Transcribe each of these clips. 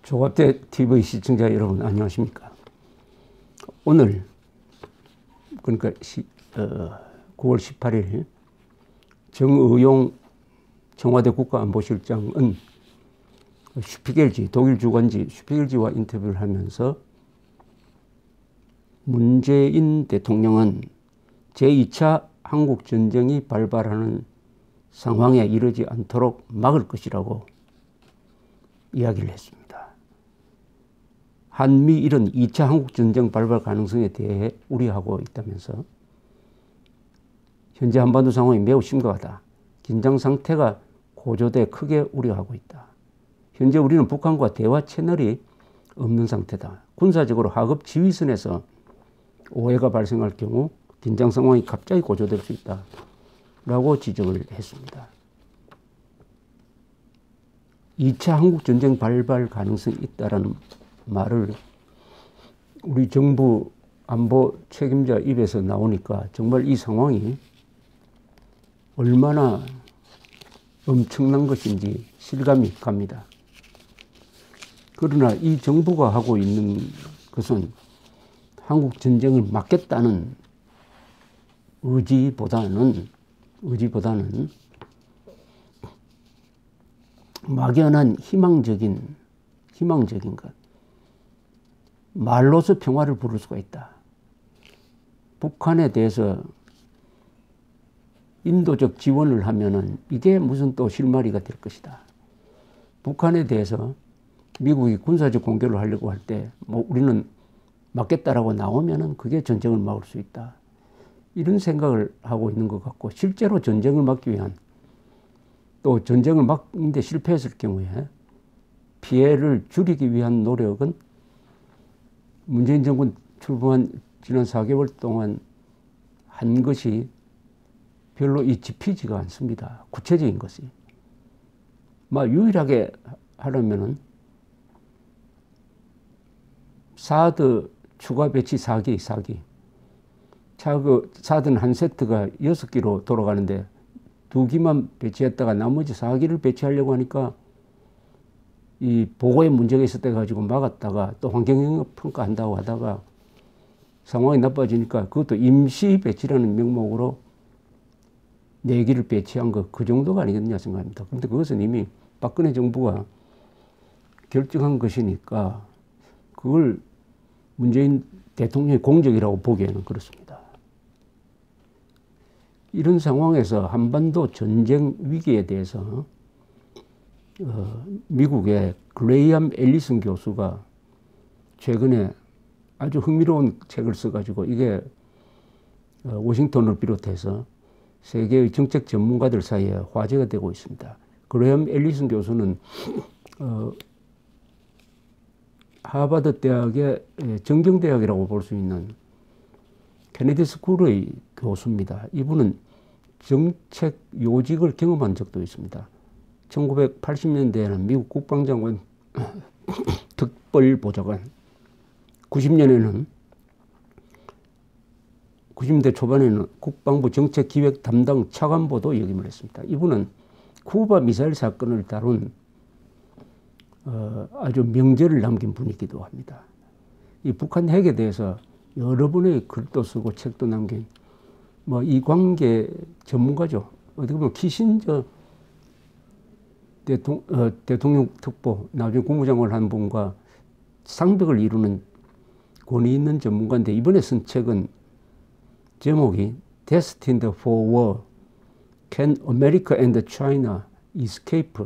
조갑대 TV 시청자 여러분 안녕하십니까. 오늘 그러니까 9월 18일 정의용 청와대 국가안보실장은 슈피겔지 독일 주간지 슈피겔지와 인터뷰를 하면서 문재인 대통령은 제2차 한국전쟁이 발발하는 상황에 이르지 않도록 막을 것이라고 이야기를 했습니다. 한미일은 2차 한국전쟁 발발 가능성에 대해 우려하고 있다면서 현재 한반도 상황이 매우 심각하다. 긴장 상태가 고조돼 크게 우려하고 있다. 현재 우리는 북한과 대화 채널이 없는 상태다. 군사적으로 하급 지휘선에서 오해가 발생할 경우 긴장 상황이 갑자기 고조될 수 있다. 라고 지적을 했습니다. 2차 한국전쟁 발발 가능성이 있다라는 말을 우리 정부 안보 책임자 입에서 나오니까 정말 이 상황이 얼마나 엄청난 것인지 실감이 갑니다. 그러나 이 정부가 하고 있는 것은 한국 전쟁을 막겠다는 의지보다는 막연한 희망적인 것. 말로서 평화를 부를 수가 있다. 북한에 대해서 인도적 지원을 하면은 이게 무슨 또 실마리가 될 것이다. 북한에 대해서 미국이 군사적 공격을 하려고 할 때 뭐 우리는 막겠다라고 나오면은 그게 전쟁을 막을 수 있다. 이런 생각을 하고 있는 것 같고, 실제로 전쟁을 막기 위한, 또 전쟁을 막는데 실패했을 경우에 피해를 줄이기 위한 노력은 문재인 정권 출범한 지난 4개월 동안 한 것이 별로 지피지가 않습니다. 구체적인 것이. 유일하게 하려면은 사드 추가 배치 4기. 사드는 한 세트가 6기로 돌아가는데 2기만 배치했다가 나머지 4기를 배치하려고 하니까 이 보고에 문제가 있었다 가지고 막았다가 또 환경영향 평가한다고 하다가 상황이 나빠지니까 그것도 임시 배치라는 명목으로 4기를 배치한 거 그 정도가 아니겠느냐 생각합니다. 그런데 그것은 이미 박근혜 정부가 결정한 것이니까 그걸 문재인 대통령의 공적이라고 보기에는 그렇습니다. 이런 상황에서 한반도 전쟁 위기에 대해서 미국의 그레이엄 앨리슨 교수가 최근에 아주 흥미로운 책을 써가지고 이게 워싱턴을 비롯해서 세계의 정책 전문가들 사이에 화제가 되고 있습니다. 그레이엄 앨리슨 교수는 하버드 대학의 정경대학이라고 볼 수 있는 케네디 스쿨의 교수입니다. 이분은 정책 요직을 경험한 적도 있습니다. 1980년대에는 미국 국방장관 특별보좌관, 90년대 초반에는 국방부 정책기획 담당 차관보도 역임을 했습니다. 이분은 쿠바 미사일 사건을 다룬 아주 명제를 남긴 분이기도 합니다. 이 북한 핵에 대해서 여러 번의 글도 쓰고 책도 남긴 이 관계 전문가죠. 어떻게 보면 키신저 대통령 특보, 나중에 국무장관을 한 분과 상벽을 이루는 권위 있는 전문가인데 이번에 쓴 책은 제목이 Destined for War, Can America and China Escape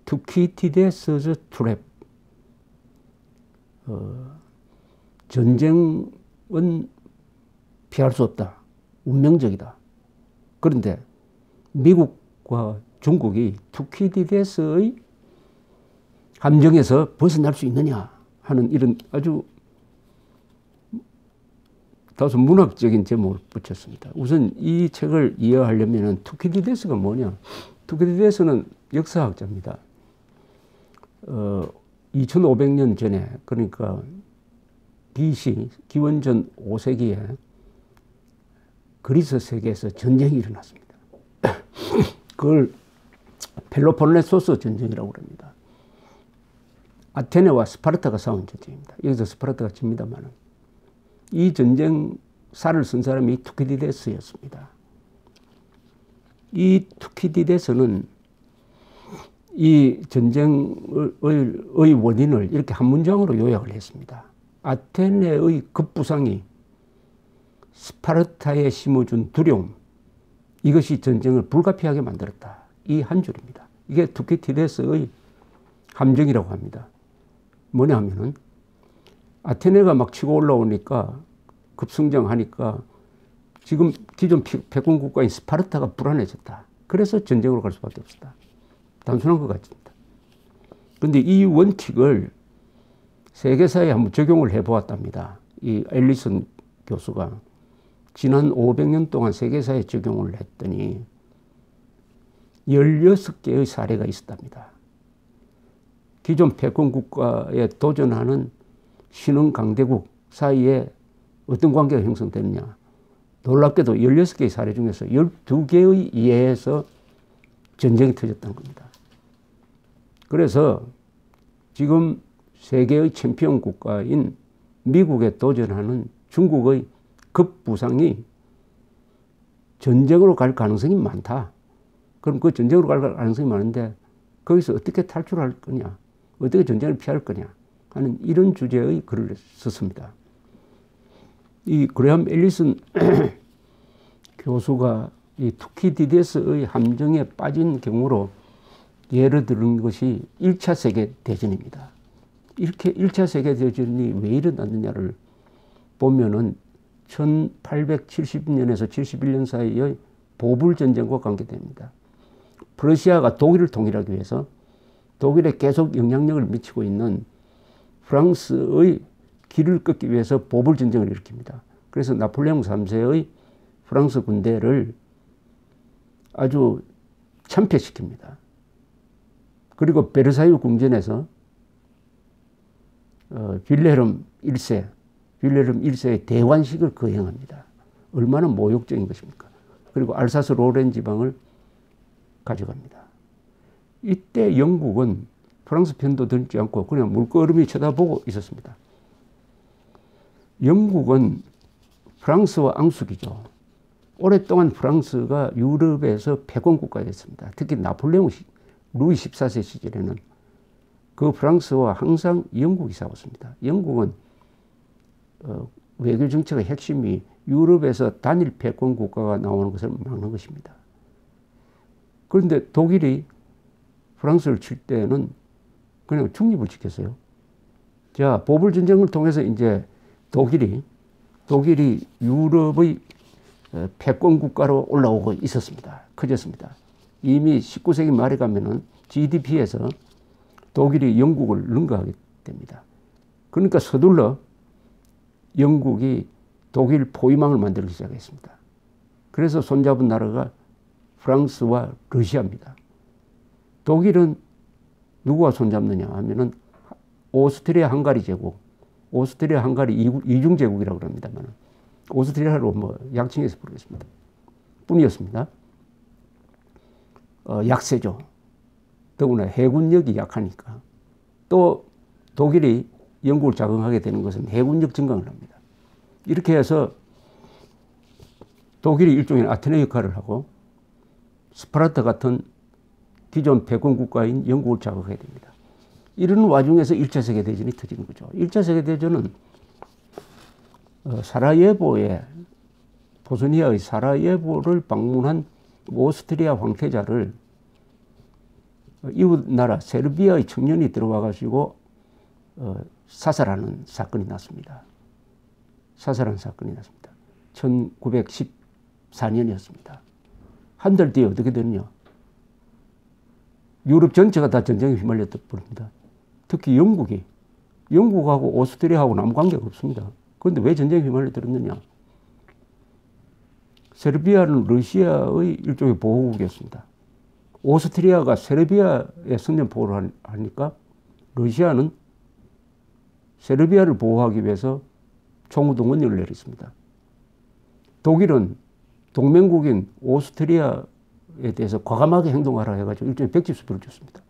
투키디데스's Trap. 전쟁은 피할 수 없다. 운명적이다. 그런데 미국과 중국이 투키디데스의 함정에서 벗어날 수 있느냐 하는 이런 아주 다소 문학적인 제목을 붙였습니다. 우선 이 책을 이해하려면 투키디데스가 뭐냐. 투키디데스는 역사학자입니다. 2500년 전에, 그러니까 BC, 기원전 5세기에 그리스 세계에서 전쟁이 일어났습니다. 그걸 펠로폰네소스 전쟁이라고 합니다. 아테네와 스파르타가 싸운 전쟁입니다. 여기서 스파르타가 집니다만 이 전쟁 살을 쓴 사람이 투키디데스였습니다. 이 투키디데스는 이 전쟁의 원인을 이렇게 한 문장으로 요약을 했습니다. 아테네의 급부상이 스파르타에 심어준 두려움, 이것이 전쟁을 불가피하게 만들었다. 이 한 줄입니다. 이게 투키디데스의 함정이라고 합니다. 뭐냐 하면은 아테네가 막 치고 올라오니까 급성장하니까 지금 기존 패권 국가인 스파르타가 불안해졌다. 그래서 전쟁으로 갈 수밖에 없었다. 단순한 것 같습니다. 그런데 이 원칙을 세계사에 한번 적용을 해보았답니다. 이 앨리슨 교수가 지난 500년 동안 세계사에 적용을 했더니 16개의 사례가 있었답니다. 기존 패권 국가에 도전하는 신흥 강대국 사이에 어떤 관계가 형성되느냐. 놀랍게도 16개의 사례 중에서 12개의 이해에서 전쟁이 터졌다는 겁니다. 그래서 지금 세계의 챔피언 국가인 미국에 도전하는 중국의 급부상이 전쟁으로 갈 가능성이 많다. 그럼 그 전쟁으로 갈 가능성이 많은데 거기서 어떻게 탈출할 거냐, 어떻게 전쟁을 피할 거냐 하는 이런 주제의 글을 썼습니다. 이 그레함 앨리슨 교수가 이 투키디데스의 함정에 빠진 경우로 예를 들은 것이 1차 세계대전입니다. 이렇게 1차 세계대전이 왜 일어났느냐를 보면은 1870년에서 71년 사이의 보불전쟁과 관계됩니다. 프러시아가 독일을 통일하기 위해서 독일에 계속 영향력을 미치고 있는 프랑스의 길을 끊기 위해서 보불전쟁을 일으킵니다. 그래서 나폴레옹 3세의 프랑스 군대를 아주 참패시킵니다. 그리고 베르사유 궁전에서 빌헬름 1세의 대관식을 거행합니다. 얼마나 모욕적인 것입니까? 그리고 알사스 로렌 지방을 가져갑니다. 이때 영국은 프랑스 편도 들지 않고 그냥 물끄러미 쳐다보고 있었습니다. 영국은 프랑스와 앙숙이죠. 오랫동안 프랑스가 유럽에서 패권 국가였습니다. 특히 나폴레옹 루이 14세 시절에는 그 프랑스와 항상 영국이 싸웠습니다. 영국은 외교 정책의 핵심이 유럽에서 단일 패권 국가가 나오는 것을 막는 것입니다. 그런데 독일이 프랑스를 칠 때는 그냥 중립을 지켰어요. 자, 보불전쟁을 통해서 이제 독일이 유럽의 패권 국가로 올라오고 있었습니다. 커졌습니다. 이미 19세기 말에 가면은 GDP에서 독일이 영국을 능가하게 됩니다. 그러니까 서둘러 영국이 독일 포위망을 만들기 시작했습니다. 그래서 손잡은 나라가 프랑스와 러시아입니다. 독일은 누구와 손잡느냐 하면은 오스트리아 헝가리 제국, 오스트리아 헝가리 이중 제국이라고 합니다만 오스트리아로 뭐 약칭해서 부르겠습니다. 뿐이었습니다. 약세죠. 더구나 해군력이 약하니까. 또 독일이 영국을 자극하게 되는 것은 해군력 증강을 합니다. 이렇게 해서 독일이 일종의 아테네 역할을 하고 스파르타 같은 기존 패권 국가인 영국을 자극하게 됩니다. 이런 와중에서 1차 세계대전이 터지는 거죠. 1차 세계대전은 사라예보에 보스니아의 사라예보를 방문한 오스트리아 황태자를 이웃 나라 세르비아의 청년이 들어와 가지고 사살하는 사건이 났습니다. 사살한 사건이 났습니다. 1914년이었습니다. 한 달 뒤에 어떻게 되느냐. 유럽 전체가 다 전쟁에 휘말렸다 버립니다. 특히 영국하고 오스트리아하고는 아무 관계가 없습니다. 그런데 왜 전쟁에 휘말려들었느냐. 세르비아는 러시아의 일종의 보호국이었습니다. 오스트리아가 세르비아의 선전 보호를 하니까 러시아는 세르비아를 보호하기 위해서 총우동원령을 내렸습니다. 독일은 동맹국인 오스트리아에 대해서 과감하게 행동하라 해가지고 일종의 백지수표를 줬습니다.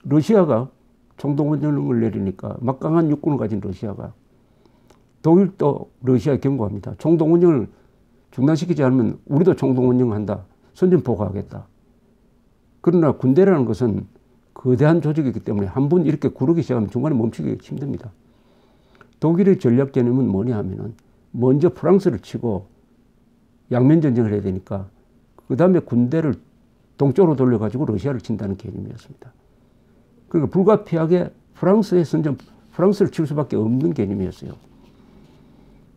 러시아가 총동원령을 내리니까 막강한 육군을 가진 러시아가 독일도 러시아에 경고합니다. 총동원령을 중단시키지 않으면 우리도 총동원령 한다. 선전포고하겠다. 그러나 군대라는 것은 거대한 조직이기 때문에 한 번 이렇게 구르기 시작하면 중간에 멈추기 힘듭니다. 독일의 전략 개념은 뭐냐 하면은 먼저 프랑스를 치고 양면 전쟁을 해야 되니까 그 다음에 군대를 동쪽으로 돌려가지고 러시아를 친다는 개념이었습니다. 그러니까 불가피하게 프랑스를 칠 수밖에 없는 개념이었어요.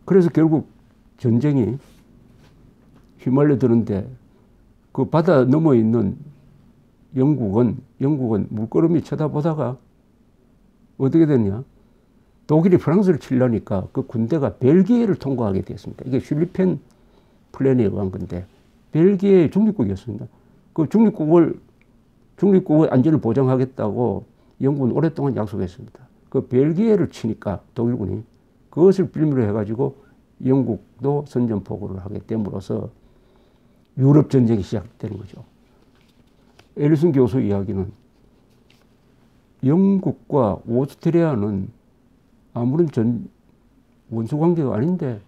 그래서 결국 전쟁이 휘말려 드는데 그 바다 넘어 있는 영국은 물끄러미 쳐다보다가 어떻게 됐냐? 독일이 프랑스를 치려니까 그 군대가 벨기에를 통과하게 됐습니다. 이게 슐리펜 플랜에 의한 건데 벨기에 중립국이었습니다. 그 중립국의 안전을 보장하겠다고 영국은 오랫동안 약속했습니다. 그 벨기에를 치니까 독일군이 그것을 빌미로 해가지고 영국도 선전포고를 하게 됨으로써 유럽 전쟁이 시작되는 거죠. 에리슨 교수 이야기는 영국과 오스트리아는 아무런 원수 관계가 아닌데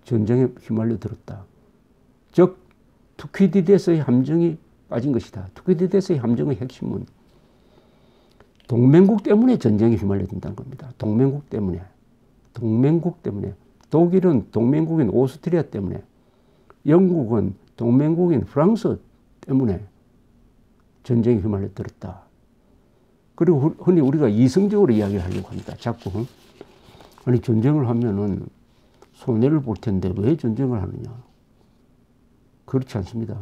전쟁에 휘말려 들었다. 즉 투퀴디데스의 함정이 빠진 것이다. 투퀴디데스의 함정의 핵심은 동맹국 때문에 전쟁에 휘말려 든다는 겁니다. 동맹국 때문에. 독일은 동맹국인 오스트리아 때문에, 영국은 동맹국인 프랑스 때문에 전쟁에 휘말려 들었다. 그리고 흔히 우리가 이성적으로 이야기를 하려고 합니다. 자꾸. 아니 전쟁을 하면은 손해를 볼 텐데 왜 전쟁을 하느냐. 그렇지 않습니다.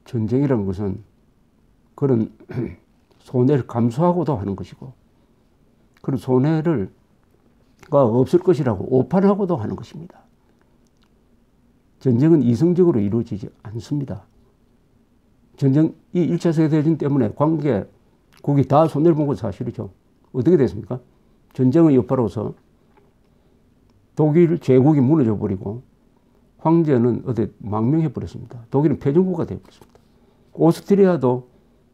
전쟁이라는 것은 그런 손해를 감수하고도 하는 것이고 그런 손해가 없을 것이라고 오판하고도 하는 것입니다. 전쟁은 이성적으로 이루어지지 않습니다. 전쟁, 이 1차 세계대전 때문에 관계국이 다 손해를 본 건 사실이죠. 어떻게 됐습니까? 전쟁의 여파로서 독일 제국이 무너져 버리고 황제는 어디 망명해 버렸습니다. 독일은 패전국가 되어 버렸습니다. 오스트리아도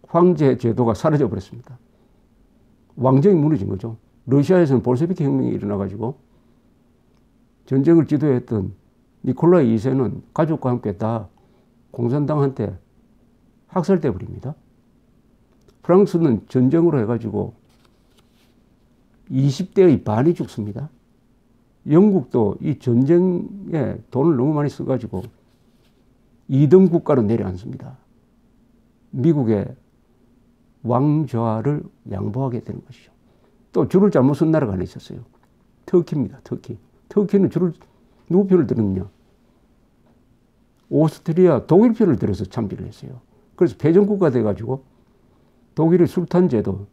황제 제도가 사라져 버렸습니다. 왕정이 무너진 거죠. 러시아에서는 볼셰비키 혁명이 일어나가지고 전쟁을 지도했던 니콜라이 2세는 가족과 함께 다 공산당한테 학살돼 버립니다. 프랑스는 전쟁으로 해가지고 20대의 반이 죽습니다. 영국도 이 전쟁에 돈을 너무 많이 써가지고 2등 국가로 내려앉습니다. 미국의 왕좌를 양보하게 되는 것이죠. 또 줄을 잘못 쓴 나라가 하나 있었어요. 터키입니다. 터키는 줄을 누구 편을 들었느냐? 오스트리아, 독일 편을 들어서 참배를 했어요. 그래서 패전국가 돼가지고 독일의 술탄 제도,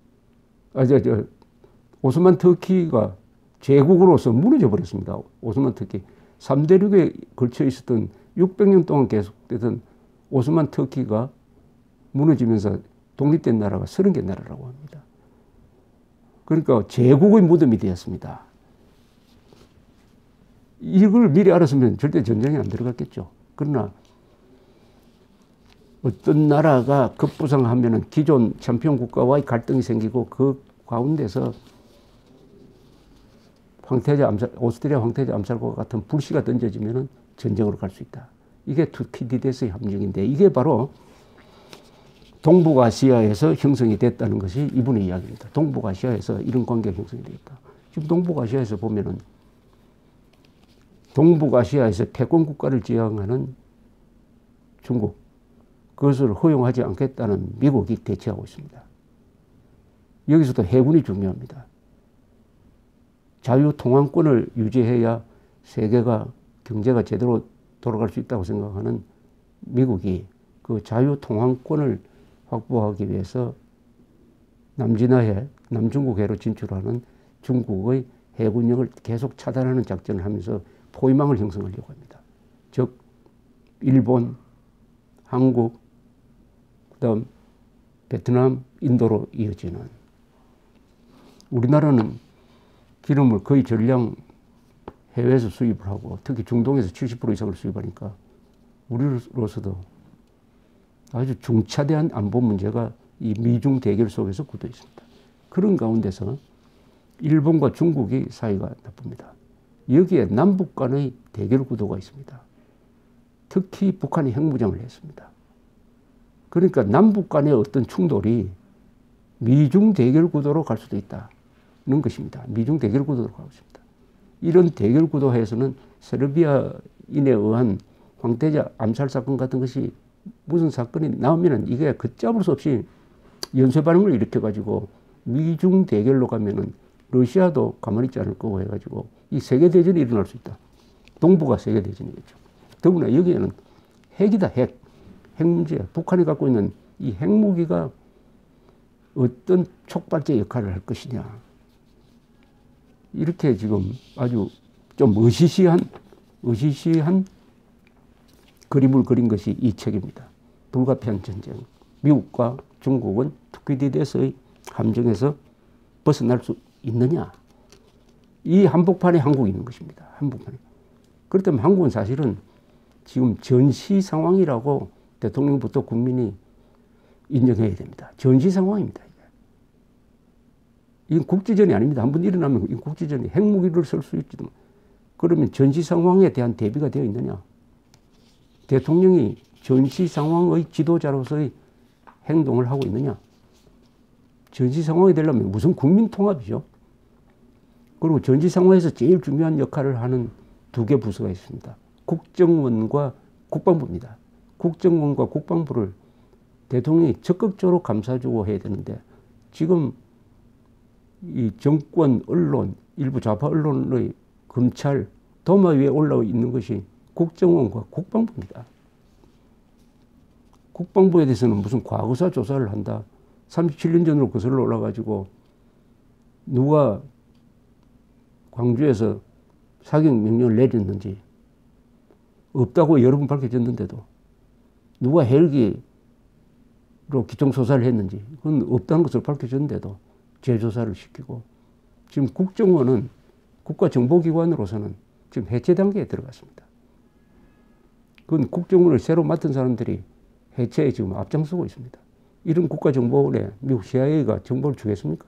오스만 터키가 제국으로서 무너져 버렸습니다. 오스만 터키. 3대륙에 걸쳐 있었던 600년 동안 계속되던 오스만 터키가 무너지면서 독립된 나라가 30개 나라라고 합니다. 그러니까 제국의 무덤이 되었습니다. 이걸 미리 알았으면 절대 전쟁에 안 들어갔겠죠. 그러나 어떤 나라가 급부상하면은 기존 챔피언 국가와의 갈등이 생기고 그 가운데서 오스트리아 황태자 암살과 같은 불씨가 던져지면은 전쟁으로 갈 수 있다. 이게 투키디데스의 함정인데 이게 바로 동북아시아에서 형성이 됐다는 것이 이분의 이야기입니다. 동북아시아에서 이런 관계가 형성이 되었다. 지금 동북아시아에서 보면은 동북아시아에서 패권 국가를 지향하는 중국, 그것을 허용하지 않겠다는 미국이 대치하고 있습니다. 여기서도 해군이 중요합니다. 자유통항권을 유지해야 세계가 경제가 제대로 돌아갈 수 있다고 생각하는 미국이 그 자유통항권을 확보하기 위해서 남진해해, 남중국해로 진출하는 중국의 해군력을 계속 차단하는 작전을 하면서 포위망을 형성하려고 합니다. 즉 일본, 한국, 그다음 베트남, 인도로 이어지는. 우리나라는 기름을 거의 전량 해외에서 수입을 하고 특히 중동에서 70% 이상을 수입하니까 우리로서도 아주 중차대한 안보 문제가 이 미중 대결 속에서 굳어 있습니다. 그런 가운데서 일본과 중국이 사이가 나쁩니다. 여기에 남북 간의 대결 구도가 있습니다. 특히 북한이 핵무장을 했습니다. 그러니까 남북 간의 어떤 충돌이 미중 대결 구도로 갈 수도 있다는 것입니다. 미중 대결 구도로 가고 있습니다. 이런 대결 구도에서는 세르비아인에 의한 황태자 암살 사건 같은 것이 무슨 사건이 나오면은 이게 걷잡을 수 없이 연쇄 반응을 일으켜가지고 미중 대결로 가면은 러시아도 가만히 있지 않을 거고 해가지고 이 세계대전이 일어날 수 있다. 동북아 세계대전이겠죠. 더구나 여기에는 핵이다, 핵. 핵 문제. 북한이 갖고 있는 이 핵무기가 어떤 촉발제 역할을 할 것이냐. 이렇게 지금 아주 좀 으시시한 그림을 그린 것이 이 책입니다. 불가피한 전쟁. 미국과 중국은 투키디드에서의 함정에서 벗어날 수 있느냐. 이 한복판에 한국이 있는 것입니다. 한복판에. 그렇다면 한국은 사실은 지금 전시 상황이라고 대통령부터 국민이 인정해야 됩니다. 전시 상황입니다. 이건 국지전이 아닙니다. 한번 일어나면 이건 국지전이 핵무기를 쓸 수 있지도. 그러면 전시 상황에 대한 대비가 되어 있느냐. 대통령이 전시 상황의 지도자로서의 행동을 하고 있느냐. 전시 상황이 되려면 무슨 국민 통합이죠. 그리고 전시 상황에서 제일 중요한 역할을 하는 두 개 부서가 있습니다. 국정원과 국방부입니다. 국정원과 국방부를 대통령이 적극적으로 감싸주고 해야 되는데 지금 이 정권 언론, 일부 좌파 언론의 검찰 도마 위에 올라와 있는 것이 국정원과 국방부입니다. 국방부에 대해서는 무슨 과거사 조사를 한다. 37년 전으로 거슬러 올라가지고 누가 광주에서 사격 명령을 내렸는지 없다고 여러 번 밝혀졌는데도 누가 헬기로 기총소사를 했는지 그건 없다는 것을 밝혀졌는데도 재조사를 시키고 지금 국정원은 국가정보기관으로서는 지금 해체 단계에 들어갔습니다. 그건 국정원을 새로 맡은 사람들이 해체에 지금 앞장서고 있습니다. 이런 국가정보원에 미국 CIA가 정보를 주겠습니까?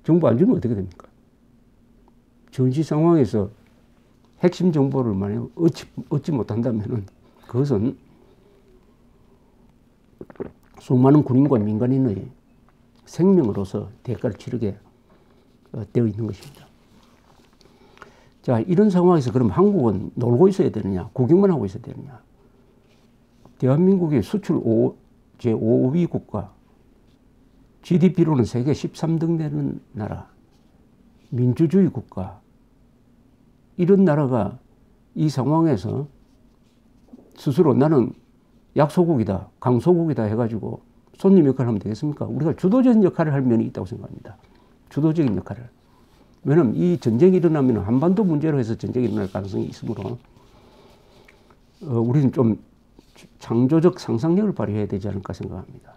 정보 안 주면 어떻게 됩니까? 전시 상황에서 핵심 정보를 만약 얻지 못한다면 그것은 수많은 군인과 민간인의 생명으로서 대가를 치르게 되어 있는 것입니다. 자, 이런 상황에서 그럼 한국은 놀고 있어야 되느냐, 구경만 하고 있어야 되느냐. 대한민국이 수출 제5위 국가, GDP로는 세계 13등 되는 나라, 민주주의 국가, 이런 나라가 이 상황에서 스스로 나는 약소국이다, 강소국이다 해가지고 손님 역할을 하면 되겠습니까? 우리가 주도적인 역할을 할 면이 있다고 생각합니다. 주도적인 역할을. 왜냐하면 이 전쟁이 일어나면 한반도 문제로 해서 전쟁이 일어날 가능성이 있으므로 우리는 좀 창조적 상상력을 발휘해야 되지 않을까 생각합니다.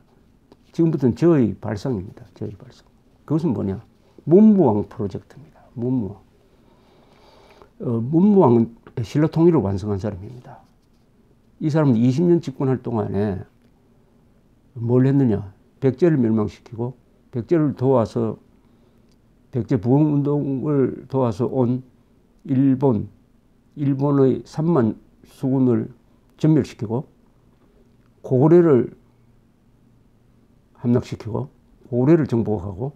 지금부터는 저의 발상입니다. 저의 발상. 그것은 뭐냐? 문무왕 프로젝트입니다. 문무왕. 문무왕은 신라 통일을 완성한 사람입니다. 이 사람은 20년 집권할 동안에 뭘 했느냐? 백제를 멸망시키고 백제를 도와서 백제 부흥운동을 도와서 온 일본의 3만 수군을 전멸시키고 고구려를 함락시키고 고구려를 정복하고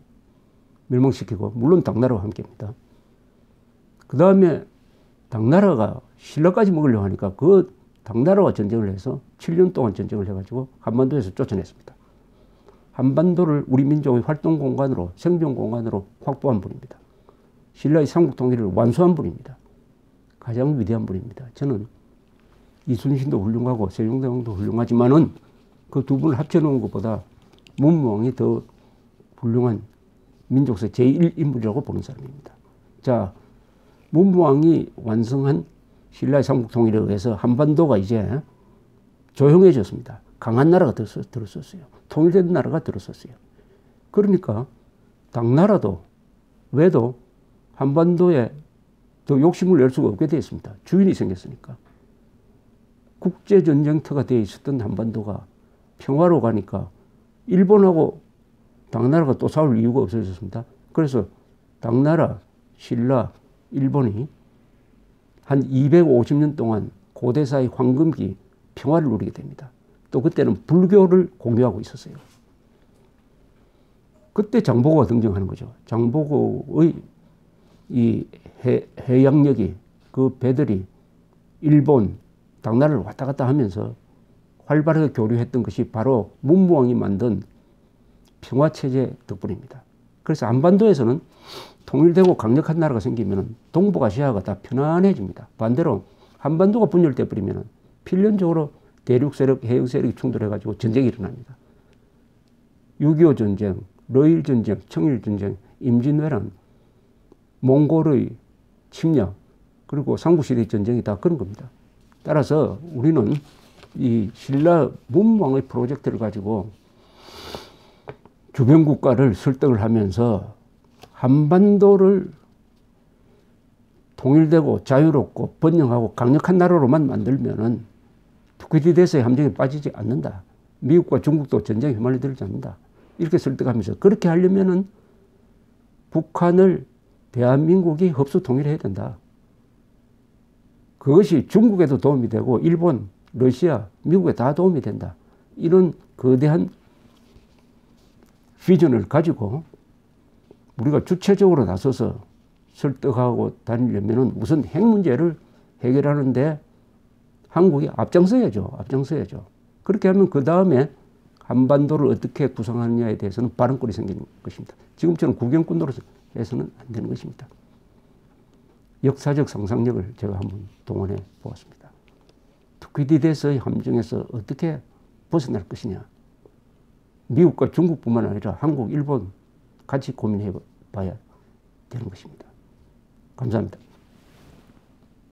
멸망시키고 물론 당나라와 함께입니다. 그 다음에 당나라가 신라까지 먹으려고 하니까 그 당나라와 전쟁을 해서 7년 동안 전쟁을 해가지고 한반도에서 쫓아냈습니다. 한반도를 우리 민족의 활동 공간으로 생존 공간으로 확보한 분입니다. 신라의 삼국 통일을 완수한 분입니다. 가장 위대한 분입니다. 저는 이순신도 훌륭하고 세종대왕도 훌륭하지만은 그 두 분을 합쳐놓은 것보다 문무왕이 더 훌륭한 민족사 제1인물이라고 보는 사람입니다. 자, 문무왕이 완성한 신라의 삼국 통일에 의해서 한반도가 이제 조용해졌습니다. 강한 나라가 들어섰어요. 통일된 나라가 들어섰어요. 그러니까 당나라도 왜도 한반도에 더 욕심을 낼 수가 없게 되었습니다. 주인이 생겼으니까. 국제전쟁터가 되어 있었던 한반도가 평화로 가니까 일본하고 당나라가 또 싸울 이유가 없어졌습니다. 그래서 당나라, 신라, 일본이 한 250년 동안 고대사의 황금기 평화를 누리게 됩니다. 또 그때는 불교를 공유하고 있었어요. 그때 장보고가 등장하는 거죠. 장보고의 이 해양력이 그 배들이 일본, 당나라를 왔다 갔다 하면서 활발하게 교류했던 것이 바로 문무왕이 만든 평화체제 덕분입니다. 그래서 한반도에서는 통일되고 강력한 나라가 생기면 동북아시아가 다 편안해집니다. 반대로 한반도가 분열돼 버리면 필연적으로 대륙 세력, 해역 세력이 충돌해가지고 전쟁이 일어납니다. 6.25 전쟁, 러일 전쟁, 청일 전쟁, 임진왜란, 몽골의 침략, 그리고 삼국시대 전쟁이 다 그런 겁니다. 따라서 우리는 이 신라 문무왕의 프로젝트를 가지고 주변 국가를 설득을 하면서 한반도를 통일되고 자유롭고 번영하고 강력한 나라로만 만들면은 투키디데스의 함정에 빠지지 않는다. 미국과 중국도 전쟁에 휘말려들지 않는다. 이렇게 설득하면서 그렇게 하려면은 북한을 대한민국이 흡수 통일해야 된다. 그것이 중국에도 도움이 되고 일본, 러시아, 미국에 다 도움이 된다. 이런 거대한 비전을 가지고 우리가 주체적으로 나서서 설득하고 다니려면 우선 핵 문제를 해결하는데 한국이 앞장서야죠. 앞장서야죠. 그렇게 하면 그 다음에 한반도를 어떻게 구성하느냐에 대해서는 발언권이 생기는 것입니다. 지금처럼 구경꾼으로 해서는 안 되는 것입니다. 역사적 상상력을 제가 한번 동원해 보았습니다. 투키디데스의 함정에서 어떻게 벗어날 것이냐. 미국과 중국뿐만 아니라 한국, 일본 같이 고민해 봐야 되는 것입니다. 감사합니다.